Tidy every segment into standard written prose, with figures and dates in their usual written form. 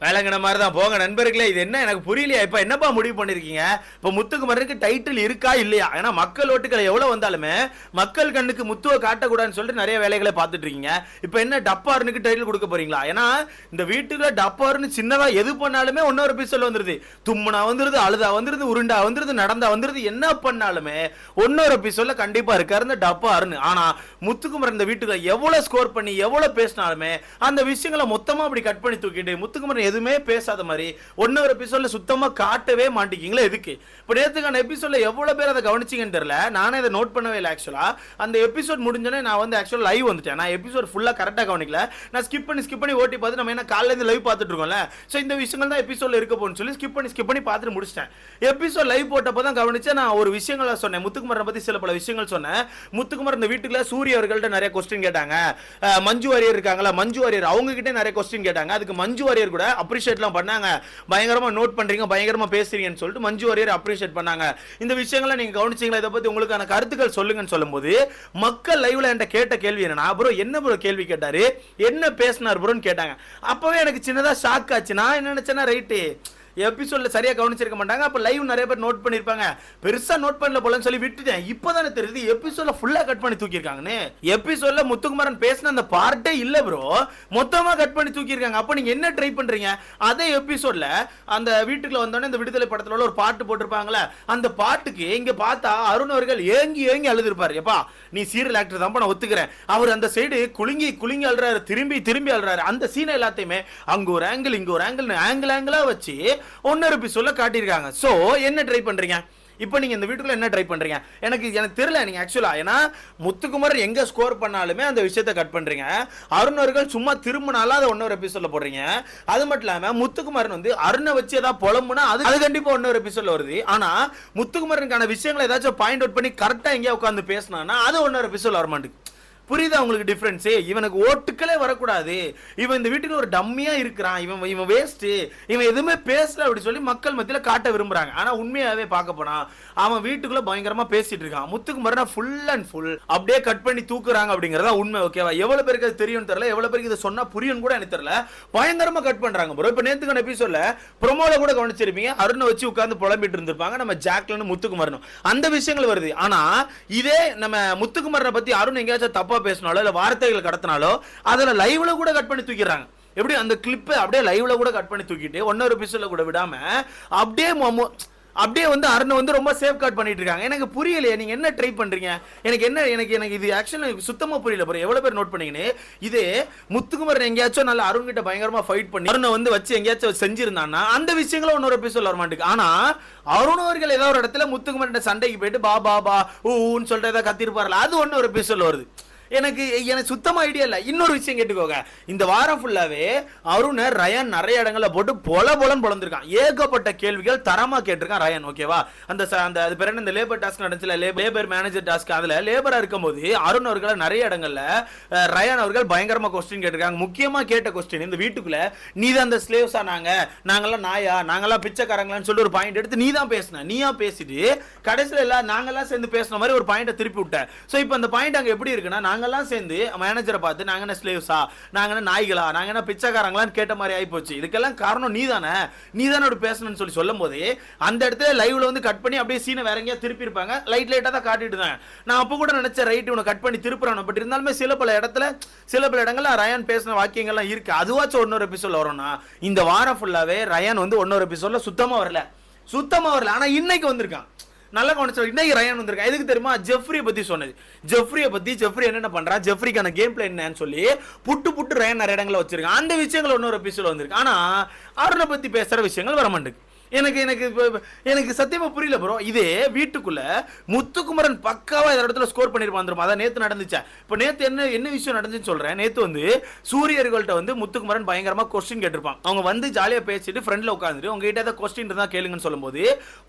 வேலைங்கிற மாதிரி தான் போங்க நண்பர்களே. இது என்ன எனக்கு புரியலையா? இப்போ என்னப்பா முடிவு பண்ணிருக்கீங்க? இப்போ முத்துக்குமரனுக்கு டைட்டில் இருக்கா இல்லையா? ஏன்னா மக்கள் ஓட்டுகள் எவ்வளவு வந்தாலுமே மக்கள் கண்ணுக்கு முத்துவை காட்டக்கூடாதுன்னு சொல்லிட்டு நிறைய வேலைகளை பார்த்துட்டு இருக்கீங்க. இப்போ என்ன டப்பாருனுக்கு டைட்டில் கொடுக்க போறீங்களா? ஏன்னா இந்த வீட்டுக்குள்ள டப்பாருன்னு சின்னதா எது பண்ணாலுமே இன்னொரு எபிசோட் வந்துருது. தும்முனா வந்துருது, அழுதா வந்துருது, உருண்டா வந்துருது, நடந்தா வந்துருது. என்ன பண்ணாலுமே இன்னொரு எபிசோட்ல கண்டிப்பா இருக்காரு இந்த டப்பாருன்னு. ஆனா முத்துக்குமரன் இந்த வீட்டுக்குள்ள எவ்வளவு ஸ்கோர் பண்ணி எவ்வளவு பேசினாலுமே அந்த விஷயங்களை மொத்தமா அப்படி கட் பண்ணி தூக்கிட்டு முத்துக்குமரன் எதுவுமே பேசாத மாதிரி ஒன்னொரு எபிசோட்ல சுத்தமா காட்டவே மாட்டீங்களா? எதுக்கு? இப்போ நேத்துக்கான எபிசோட்ல எவ்வளவு பேர் அதை கவனிச்சிங்கன்னு தெரியல. நானே அதை நோட் பண்ணவே இல்லை. ஆக்சுவலா அந்த எபிசோட் முடிஞ்சோடனே நான் வந்து ஆக்சுவலா லைவ் வந்துட்டேன். நான் எபிசோட் ஃபுல்லா கரெக்டா கவனிக்கல. நான் ஸ்கிப் பண்ணி ஓட்டி பார்த்து நம்ம என்ன காலையில இருந்து லைவ் பார்த்துட்டு இருக்கோம்ல. ஸோ இந்த விஷயங்கள் தான் எபிசோட்ல இருக்க போன்னு சொல்லி ஸ்கிப் பண்ணி பார்த்துட்டு முடிச்சிட்டேன். எபிசோட் லைவ் போட்டப்போ தான் கவனிச்சேன். நான் ஒரு விஷயங்களை சொன்னேன். முத்துக்குமரனை பத்தி சில பல விஷயங்கள் சொன்னேன். முத்துக்குமரன் இந்த வீட்டுக்குள்ள சூரிய அவர்கள்ட்ட நிறைய கொஸ்டின் கேட்டாங்க. மஞ்சு வாரியர் இருக்காங்களா, மஞ்சு வாரியர் அவங்க கிட்டே நிறைய கொஸ்டின் கேட்டாங்க. அதுக்கு மஞ்சு வாரியர் கூட அப்ரிஷியேட்லாம் பண்ணாங்க. பயங்கரமா நோட் பண்றீங்க, பயங்கரமா பேசுறீங்கன்னு சொல்லிட்டு மஞ்சு வாரியர் அப்ரிஷியேட் பண்ணாங்க. இந்த விஷயங்களை நீங்க கவனிச்சீங்களா? இதை பத்தி உங்களுக்கான கருத்துக்கள் சொல்லுங்கன்னு சொல்லும்போது மக்கள் லைவ்ல என்கிட்ட கேட்ட கேள்வி என்னன்னா, ப்ரோ என்ன ப்ரோ கேள்வி கேட்டாரு, என்ன பேசினார் ப்ரோன்னு கேட்டாங்க. அப்பவே எனக்கு சின்னதா ஷாக் ஆச்சு. நான் என்ன நினைச்சேன்னா, ரைட்டு எபிசோட்ல சரியா கவனிச்சிருக்க மாட்டாங்க. அப்ப லைவ் நிறைய பேர் நோட் பண்ணிருப்பாங்க, பெருசா நோட் பண்ணல போலன்னு சொல்லி விட்டுட்டேன். இப்பதானே தெரியுது எபிசோட்ல ஃபுல்லா கட் பண்ணி தூக்கிருக்காங்கன்னு. எபிசோட்ல முத்துக்குமரன் பேசின அந்த பார்ட்டே இல்ல ப்ரோ, மொத்தமா கட் பண்ணி தூக்கிருக்காங்க. அப்ப நீங்க என்ன ட்ரை பண்றீங்க? அதே எபிசோட்ல அந்த வீட்டுக்குள்ள வந்தோடனே இந்த விடுதலை படத்துல ஒரு பாட்டு போட்டிருப்பாங்களே, அந்த பாட்டுக்கு இங்க பார்த்தா அருண் அவர்கள் ஏங்கி அழுதுருப்பாரு. எப்பா நீ சீரியல் ஆக்டர் தான் நான் ஒத்துக்கிறேன். அவர் அந்த சைடு குலுங்கி அழுறாரு, திரும்பி அழுறாரு. அந்த சீனை எல்லாத்தையுமே அங்க ஒரு ஆங்கிள் இங்க ஒரு ஆங்கிளா வச்சு ஒன்னொரு எபிசோட்ல காட்டியிருக்காங்க. சோ என்ன ட்ரை பண்றீங்க இப்போ? நீங்க இந்த வீட்டுக்குள்ள என்ன ட்ரை பண்றீங்க? எனக்கு தெரியல. நீங்க ஆக்சுவலா ஏன்னா முத்துக்குமரன் எங்க ஸ்கோர் பண்ணாலுமே அந்த விஷயத்தை கட் பண்றீங்க. அருண் அவர்கள் சும்மா திரும்பினாலும் அதை இன்னொரு எபிசோட்ல போடுறீங்க. அது மட்டும் இல்லாம முத்துக்குமரன் வந்து அருணை வச்சு ஏதாவது புலம்புனா அது கண்டிப்பா இன்னொரு எபிசோட்ல வருது. ஆனா முத்துக்குமரனுக்கான விஷயங்களை ஏதாச்சும் பாயிண்ட் அவுட் பண்ணி கரெக்டா எங்கேயா உட்காந்து பேசினா அது இன்னொரு எபிசோட்ல வரமாட்டேங்குது. புரியுதா உங்களுக்கு டிஃபரன்ஸ்? இவனுக்கு ஓட்டுக்களே வரக்கூடாது, இவன் இந்த வீட்டுக்கு ஒரு டம்மியா இருக்கிறான், இவன் வேஸ்ட், இவன் எதுவுமே பேசல அப்படி சொல்லி மக்கள் மத்தியில காட்ட விரும்புறாங்க. ஆனா உண்மையாவே பார்க்க போனா அவன் வீட்டுக்குள்ள பயங்கரமா பேசிட்டு இருக்கான். முத்துக்குமரன் ஃபுல் அண்ட் ஃபுல் அப்படியே கட் பண்ணி தூக்குறாங்க அப்படிங்கறதா உண்மை. ஓகேவா? எவ்வளவு பேருக்கு அது தெரியும் தெரியல, எவ்வளவு பேருக்கு இதை சொன்னா புரியும் கூட எனக்கு தெரியல. பயங்கரமா கட் பண்றாங்க ப்ரோ. இப்ப நேத்துக்கான எபிசோட்ல ப்ரோமோல கூட கவனிச்சிருப்பீங்க, அருணை வச்சு உட்கார்ந்து புலம்பிட்டு இருந்திருப்பாங்க நம்ம ஜாக்லின் முத்துக்குமரனும். அந்த விஷயங்கள் வருது. ஆனா இதே நம்ம முத்துக்குமரனை பத்தி அருண் எங்கேயாச்சும் தப்பா பேசினாலோ இல்ல வார்த்தைகள் கடத்தினாலோ அதுல லைவ்ல கூட கட் பண்ணி தூக்கிடுறாங்க. எப்படி அந்த கிளிப் அப்படியே லைவ்ல கூட கட் பண்ணி தூக்கிட்டு இன்னொரு எபிசோட்ல கூட விடாம அப்படியே வந்து அருண் வந்து ரொம்ப சேஃப் கார்ட் பண்ணிட்டு இருக்காங்க. எனக்கு புரியலையே நீங்க என்ன ட்ரை பண்றீங்க? எனக்கு இது ஆக்சுவலா சுத்தமா புரியல ப்ரோ. எவ்வளவு பேர் நோட் பண்ணீங்கன்னு. இது முத்துக்குமரன் எங்கேயாச்சும் நல்ல அருண் கிட்ட பயங்கரமா ஃபைட் பண்ணி அருணை வந்து வச்சு எங்கேயாச்சும் செஞ்சிருந்தான்னா அந்த விஷயங்களும் இன்னொரு எபிசோட்ல வர மாட்டேங்குது. ஆனா அருண் அவர்கள் ஏதோ ஒரு இடத்துல முத்துக்குமரன் சண்டைக்கு போயிட்டு பா ஊன்னு சொல்லிட்டு ஏதாவது கத்திருப்பாருல, அது இன்னொரு எபிசோட்ல வருது. எனக்கு சுத்தமா ஐடியா இல்ல. இன்னொரு விஷயம் கேட்டுக்கோங்க, இந்த வாரம் ஃபுல்லாவே அருண் ரயான் நிறைய இடங்கள்ல போட்டு பொலன்னு பொழந்திருக்கான். ஏகப்பட்ட கேள்விகள் தரமா கேட்டிருக்கான் ரயான். ஓகேவா? அந்த அது பேர் என்ன, இந்த லேபர் டாஸ்க் நடந்துச்சுல, லேபர் மேனேஜர் டாஸ்க், அதுல லேபரா இருக்கும்போது அருண் அவர்களை நிறைய இடங்கள்ல ரயான் அவர்கள் பயங்கரமா கொஸ்டின் கேட்டிருக்காங்க. முக்கியமா கேட்ட கொஸ்டின், இந்த வீட்டுக்குள்ள நீ தான் அந்த ஸ்லேவ்ஸா, நாங்கெல்லாம் நாயா, நாங்கெல்லாம் பிச்சைக்காரங்களான்னு சொல்லி ஒரு பாயிண்ட் எடுத்து நீ தான் பேசின. நீயா பேசிட்டு கடைசியில எல்லாம் நாங்கெல்லாம் சேர்ந்து பேசின மாதிரி ஒரு பாயிண்ட திருப்பி விட்ட. சோ இப்போ அந்த பாயிண்ட் அங்க எப்படி இருக்குன்னா, நாங்கெல்லாம் சேர்ந்து மேனேஜரை பார்த்து நாங்க என்ன ஸ்லேவ்ஸா, நாங்க என்ன நாய்களா, நாங்க என்ன பிச்சைக்காரங்களான்னு கேட்ட மாதிரி ஆகி போச்சு. இதுக்கெல்லாம் காரணம் நீதானே அப்படி பேசணும்னு சொல்லி சொல்லும் போது அந்த இடத்துல லைவ்ல வந்து கட் பண்ணி அப்படியே சீனை வேற எங்கேயா திருப்பி இருப்பாங்க. லைட்டா தான் காட்டிட்டு தான். நான் அப்ப கூட நினைச்சேன் ரைட் இவனை கட் பண்ணி திருப்புறான். பட் இருந்தாலுமே சில பல இடங்கள்ல ரயான் பேசின வாக்கியங்கள்லாம் இருக்கு. அதுவாச்சும் இன்னொரு எபிசோட்ல வரும்னா, இந்த வாரம் ஃபுல்லாவே ரயான் வந்து இன்னொரு எபிசோட்ல சுத்தமா வரல. ஆனா இன்னைக்கு வந்திருக்கான். நல்லா கவனிச்சு. இன்னைக்கு ரயான் வந்திருக்கான். எதுக்கு தெரியுமா? ஜெஃப்ரியை பத்தி சொன்னது. ஜெஃப்ரி என்ன பண்றான், ஜெஃப்ரிக்கான கேம் பிளே என்னன்னு சொல்லி புட்டு ரயான் நிறைய இடங்களை வச்சிருக்கான். அந்த விஷயங்கள் இன்னொரு எபிசோட் வந்திருக்கு. ஆனா அருணை பத்தி பேசுற விஷயங்கள் வர மாட்டேங்குது. எனக்கு சத்தியமா புரியல ப்ரோ. இதே வீட்டுக்குள்ள முத்துக்குமரன் பக்காவா இந்த இடத்துல ஸ்கோர் பண்ணிருப்பான். அதான் நேத்து நடந்துச்சு. இப்போ நேத்து என்ன விஷயம் நடந்துச்சுன்னு சொல்றேன். நேத்து வந்து சூரியர்கள்ட்ட வந்து முத்துக்குமரன் பயங்கரமா கொஸ்டின் கேட்டிருப்பான். அவங்க வந்து ஜாலியா பேசிட்டு ஃப்ரெண்ட்ல உட்காந்துட்டு உங்ககிட்ட ஏதாவது கொஸ்டின் இருந்தா கேளுங்கன்னு சொல்லும்போது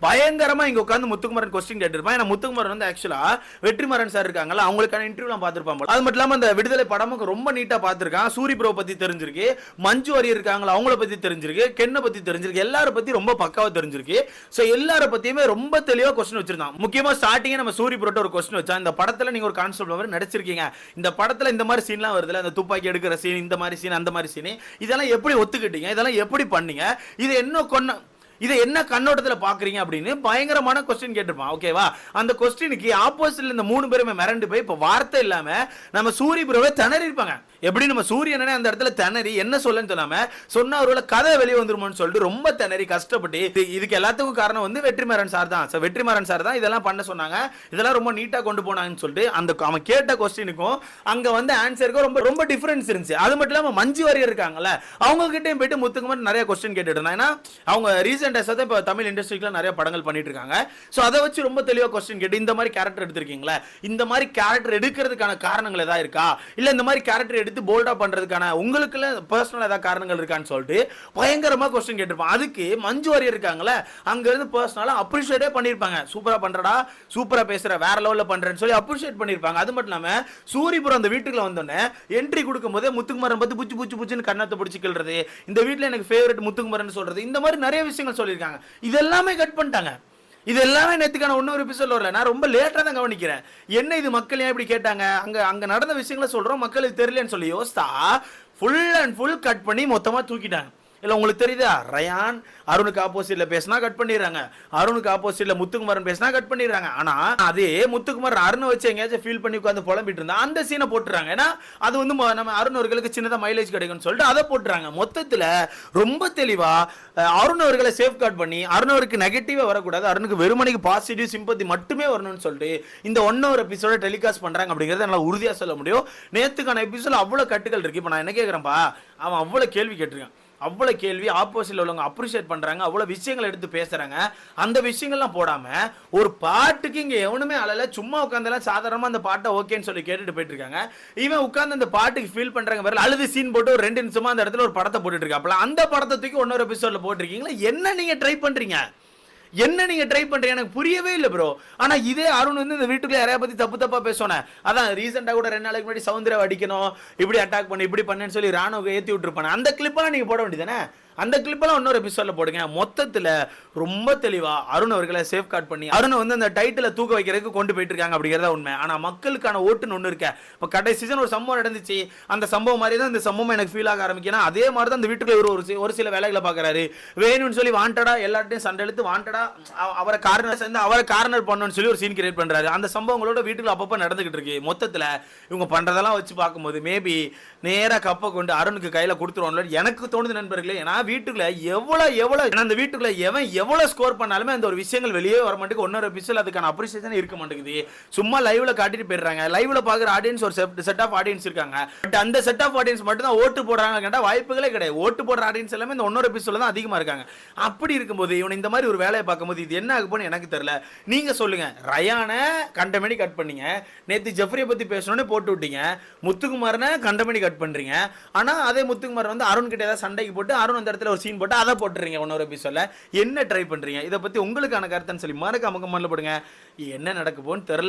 பயங்கரமா இங்க உட்காந்து முத்துக்குமரன் கொஸ்டின் கேட்டிருப்பான். ஏன்னா முத்துக்குமரன் வந்து ஆக்சுவலா வெற்றிமாறன் சார் இருக்காங்கல்ல, அவங்களுக்கான இன்டர்வியூலாம் பார்த்திருப்பாங்க. அது மட்டும் இல்லாம அந்த விடுதலை படமும் ரொம்ப நீட்டா பார்த்திருக்கான். சூரி ப்ரோ பத்தி தெரிஞ்சிருக்கு, மஞ்சு வாரியர் இருக்காங்களா அவங்கள பத்தி தெரிஞ்சிருக்கு, கென்ன பத்தி தெரிஞ்சிருக்கு, எல்லாரும் பத்தி ரொம்ப பக்காவா தெரிஞ்சிருக்கு. சோ எல்லார பத்தியுமே ரொம்ப தெளிவா கொஸ்டின் வச்சிருந்தான். முக்கியமா ஸ்டார்டிங்கே நம்ம சூரி புரோட்ட ஒரு கொஸ்டின் வச்சா, இந்த படத்துல நீங்க ஒரு கான்செப்ட் மாதிரி நடிச்சிருக்கீங்க, இந்த படத்துல இந்த மாதிரி சீன்லாம் வருதுல, அந்த துப்பாக்கி எடுக்கிற சீன், இந்த மாதிரி சீன், அந்த மாதிரி சீன், இதெல்லாம் எப்படி ஒத்துக்கிட்டீங்க, இதெல்லாம் எப்படி பண்ணீங்க, இது என்ன இதை என்ன கண்ணோட்டத்துல பாக்குறீங்க அப்படின்னு பயங்கரமான கொஸ்டின் கேட்டிருப்பான். ஓகேவா? அந்த கொஸ்டினுக்கு ஆப்போசிட்ல இந்த 3 பேருமே மிரண்டு போய் இப்ப வார்த்தை இல்லாம நம்ம சூரி ப்ரோவே திணறி இருப்பாங்க. எப்படி நம்ம சூரியனே அந்த இடத்துல திணறி என்ன சொல்லன்னு சொல்லாம சொன்னா அவரோட கதை வெளியே வந்துருமோன்னு சொல்லிட்டு ரொம்ப திணறி கஷ்டப்பட்டு, இதுக்கு எல்லாத்துக்கும் காரணம் வந்து வெற்றிமாறன் சார் தான். வெற்றிமாறன் சார் தான் இதெல்லாம் பண்ண சொன்னாங்க, இதெல்லாம் ரொம்ப நீட்டா கொண்டு போனாங்கன்னு சொல்லிட்டு அந்த அவன் கேட்ட கொஸ்டினுக்கும் அங்க வந்து ஆன்சருக்கும் ரொம்ப ரொம்ப டிஃபரன்ஸ் இருந்துச்சு. அது மட்டும் இல்லாம மஞ்சு வாரியர் இருக்காங்கல்ல, அவங்க கிட்டயும் போயிட்டு முத்துக்குமார் நிறைய கொஸ்டின் கேட்டுட்டு இருந்தாங்க. ஏன்னா அவங்க ரீசெண்டா இப்போ தமிழ் இண்டஸ்ட்ரிக்குள்ள நிறைய படங்கள் பண்ணிட்டு இருக்காங்க. சோ அதை வச்சு ரொம்ப தெளிவா கொஸ்டின் கேட்டு, இந்த மாதிரி கேரக்டர் எடுத்திருக்கீங்களா, இந்த மாதிரி கேரக்டர் எடுக்கிறதுக்கான காரணங்கள் ஏதாவது இருக்கா, இல்ல இந்த மாதிரி கேரக்டர் எடுத்து போல்டா பண்றதுக்கான உங்களுக்கு பர்சனல் ஏதாவது காரணங்கள் இருக்கான்னு சொல்லிட்டு பயங்கரமா கொஸ்டின் கேட்டிருப்பான். அதுக்கு மஞ்சு வாரியர் இருக்காங்கல்ல, அங்க இருந்து பர்சனலா அப்ரிஷியேட்டே பண்ணிருப்பாங்க. சூப்பரா பண்றடா, சூப்பரா பேசுற, வேற லெவல்ல பண்றேன்னு சொல்லி அப்ரிஷியேட் பண்ணிருப்பாங்க. அது மட்டும் இல்லாம சூரிபுரம் அந்த வீட்டுக்குள்ள வந்தோடனே என்ட்ரி கொடுக்கும் போதே முத்துக்குமாரன் பத்தி புச்சு புச்சு புச்சுன்னு கண்ணத்தை பிடிச்சி கிள்றது, இந்த வீட்டுல எனக்கு ஃபேவரட் முத்துக்குமாரன் சொல்றது, இந்த மாதிரி நிறைய விஷயங்கள் சொல்லியிருக்காங்க. இதெல்லாமே கட் பண்ணிட்டாங்க. இது எல்லாமே நேத்துக்கான இன்னொரு எபிசோட் வரல. நான் ரொம்ப லேட்டா தான் கவனிக்கிறேன். என்ன இது மக்கள் ஏன் இப்படி கேட்டாங்க, அங்க நடந்த விஷயங்களை சொல்றோம், மக்களுக்கு தெரியலன்னு சொல்லி யோசித்தா ஃபுல் அண்ட் ஃபுல் கட் பண்ணி மொத்தமா தூக்கிட்டாங்க. இல்ல உங்களுக்கு தெரியுதா, ரயான் அருணுக்கு ஆப்போசிட்ல பேசினா கட் பண்ணிடுறாங்க, அருணுக்கு ஆப்போசிட்ல முத்துக்குமாரன் பேசினா கட் பண்ணிடுறாங்க. ஆனா அதே முத்துக்குமாரன் அருணை வச்சு எங்கேயாச்சும் ஃபீல் பண்ணி உட்காந்து புலம்பிட்டு இருந்தா அந்த சீனை போட்டுறாங்க. ஏன்னா அது வந்து நம்ம அருண் அவர்களுக்கு சின்னதா மைலேஜ் கிடைக்கும்னு சொல்லிட்டு அதை போட்டுறாங்க. மொத்தத்துல ரொம்ப தெளிவா அருண் அவர்களை சேஃப் கார்ட் பண்ணி அருண் அவருக்கு நெகட்டிவா வரக்கூடாது, அருணுக்கு வெறுமனைக்கு பாசிட்டிவ் சிம்பத்தி மட்டுமே வரணும்னு சொல்லிட்டு இந்த 1 hour எபிசோட டெலிகாஸ்ட் பண்றாங்க. அப்படிங்கறத என்னால உறுதியா சொல்ல முடியும். நேத்துக்கான எபிசோட் அவ்வளவு கட்டுகள் இருக்கு. இப்ப நான் என்ன கேட்கிறேன்ப்பா, அவன் அவ்வளவு கேள்வி கேட்டிருக்கான், அவ்வளவு கேள்வி ஆப்போசிட்ல உள்ளவங்க அப்ரிஷியேட் பண்றாங்க, அவ்வளவு விஷயங்கள் எடுத்து பேசுறாங்க. அந்த விஷயங்கள்லாம் போடாம ஒரு பாட்டுக்கு இங்க எவனுமே அழல, சும்மா உட்கார்ந்தெல்லாம் சாதாரணமா அந்த பாட்டை ஓகேன்னு சொல்லி கேட்டுட்டு போயிட்டு இருக்காங்க. இவன் உட்கார்ந்து அந்த பாட்டுக்கு ஃபீல் பண்றாங்க, வேற அழுது சீன் போட்டு ஒரு 2 நிமிஷமா அந்த இடத்துல ஒரு படத்தை போட்டுட்டு இருக்காப்ல. அந்த படத்தை தூக்கி 1 hour எபிசோட்ல போட்டிருக்கீங்களா? என்ன நீங்க ட்ரை பண்றீங்க, என்ன நீங்க ட்ரை பண்றீங்க, எனக்கு புரியவே இல்லை ப்ரோ. ஆனா இதே அருண் வந்து இந்த வீட்டுக்குள்ள யாரைய பத்தி தப்பு தப்பா பேசணும், அதான் ரீசெண்டா கூட 2 நாளைக்கு முன்னாடி சௌந்தர்யா அடிக்கணும், இப்படி அட்டாக் பண்ணி இப்படி பண்ணேன்னு சொல்லி ராணுவ ஏத்தி விட்டுருப்பாங்க. அந்த கிளிப்பெல்லாம் நீங்க போட வேண்டியதானே, அந்த கிளிப்பெல்லாம் 1 hour எபிசோட்ல போடுங்க. மொத்தத்துல ரொம்ப தெளிவா அருண் அவர்களை சேஃப் கார்ட் பண்ணி அருண் வந்து அந்த டைட்டில தூக்க வைக்கிறதுக்கு கொண்டு போயிட்டு இருக்காங்க அப்படிங்கறத உண்மை. ஆனா மக்களுக்கான ஓட்டுன்னு ஒண்ணு இருக்க. இப்ப கடைசி சீசன் ஒரு சம்பவம் நடந்துச்சு, அந்த சம்பவம் மாதிரி தான் இந்த சம்பவம் எனக்கு ஃபீல் ஆக ஆரம்பிக்கணும். அதே மாதிரி தான் இந்த வீட்டுக்குள்ள ஒரு சில வேலைகளை பாக்குறாரு, வேணும்னு சொல்லி வாண்டடா எல்லார்ட்டையும் சண்டை எடுத்து வாண்டடா அவரை கார்னர் பண்ணணும்னு சொல்லி ஒரு சீன் கிரியேட் பண்றாரு. அந்த சம்பவங்களோட வீட்டுக்குள்ள அப்பப்ப நடந்துகிட்டு இருக்கு. மொத்தத்துல இவங்க பண்றதெல்லாம் வச்சு பார்க்கும்போது மேபி நேரா கப்பை கொண்டு அருணுக்கு கையில கொடுத்துருவாங்க எனக்கு தோணுது நண்பர்களே. ஏன்னா வீட்டுக்குள்ள எவ்வளவு அந்த வீட்டுக்குள்ள எவ்வளவு ஸ்கோர் பண்ணாலுமே அந்த ஒரு விஷயங்கள் வெளியே வர மாட்டேங்குது. 1 hour எபிசோட் அதுக்கான அப்ரிசியேஷன் இருக்க மாட்டேங்குது. சும்மா லைவ்ல காட்டிட்டு போயிடுறாங்க. லைவ்ல பாக்குற ஆடியன்ஸ் ஒரு செட் ஆஃப் ஆடியன்ஸ் இருக்காங்க. பட் அந்த செட் ஆஃப் ஆடியன்ஸ் மட்டும் தான் ஓட்டு போடுறாங்க கேட்டா வாய்ப்புகளே கிடையாது. ஓட்டு போடுற ஆடியன்ஸ் எல்லாமே இந்த 1 hour எபிசோட்ல தான் அதிகமா இருக்காங்க. அப்படி இருக்கும்போது இவன் இந்த மாதிரி ஒரு வேலையை பார்க்கும்போது இது என்ன ஆகும்னு எனக்கு தெரியல. நீங்க சொல்லுங்க, ரயானை கண்டமேனி கட் பண்ணீங்க, நேத்து ஜெஃப்ரியை பத்தி பேசணும்னு போட்டு விட்டீங்க, முத்துக்குமாரனை கண்டமேனி கட் பண்றீங்க. ஆனா அதே முத்துக்குமார் வந்து அருண் கிட்ட ஏதாவது சண்டைக்கு போட்டு அருண் அந்த இடத்துல ஒரு சீன் போட்டு அதை போட்டுறீங்க 1 hour எபிசோட்ல. என்ன ட்ரை பண்றீங்க? இதை பத்தி உங்களுக்கான கருத்துன்னு சொல்லி மறக்காம கமெண்ட்ல போடுங்க. என்ன நடக்க போன்னு தெரியல.